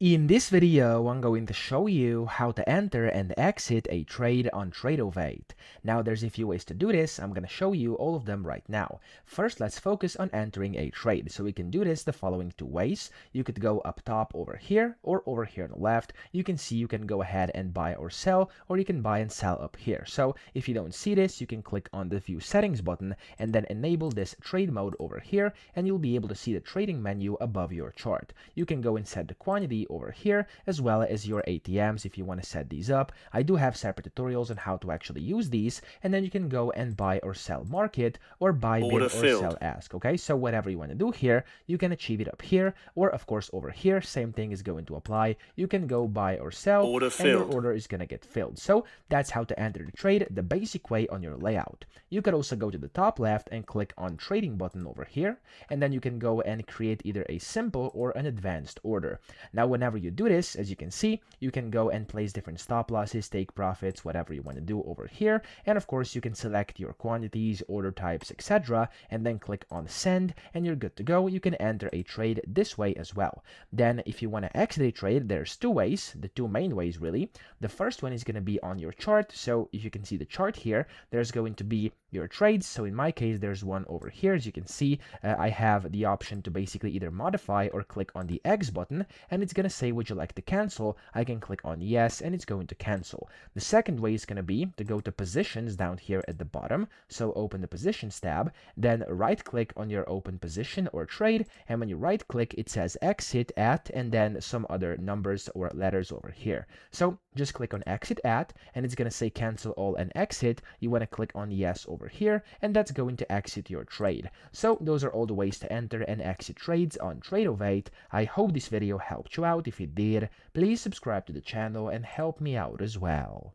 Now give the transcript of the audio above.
In this video, I'm going to show you how to enter and exit a trade on Tradovate. Now, there's a few ways to do this. I'm going to show you all of them right now. First, let's focus on entering a trade. So we can do this the following two ways. You could go up top over here or over here on the left. You can see you can go ahead and buy or sell, or you can buy and sell up here. So if you don't see this, you can click on the View Settings button and then enable this trade mode over here, and you'll be able to see the trading menu above your chart. You can go and set the quantity over here, as well as your ATMs if you want to set these up. I do have separate tutorials on how to actually use these, and then you can go and buy or sell market, or buy bid Order or filled. sell ask. Okay, so whatever you want to do here, you can achieve it up here, or of course over here, same thing is going to apply. You can go buy or sell, Order and your filled. order is going to get filled. So that's how to enter the trade the basic way on your layout. You could also go to the top left and click on trading button over here, and then you can go and create either a simple or an advanced order. Now, whenever you do this, as you can see, you can go and place different stop losses, take profits, whatever you want to do over here. And of course, you can select your quantities, order types, etc. and then click on send, and you're good to go. You can enter a trade this way as well. Then if you want to exit a trade, there's two ways, the two main ways really. The first one is going to be on your chart. So if you can see the chart here, there's going to be your trades. So in my case, there's one over here. As you can see, I have the option to basically either modify or click on the X button, and it's going to say, would you like to cancel? I can click on yes, and it's going to cancel. The second way is going to be to go to positions down here at the bottom. So open the positions tab, then right click on your open position or trade, and when you right click, it says exit at, and then some other numbers or letters over here. So just click on exit at, and it's going to say cancel all and exit. You want to click on yes over here, and that's going to exit your trade. So those are all the ways to enter and exit trades on Tradovate. I hope this video helped you out. If it did, please subscribe to the channel and help me out as well.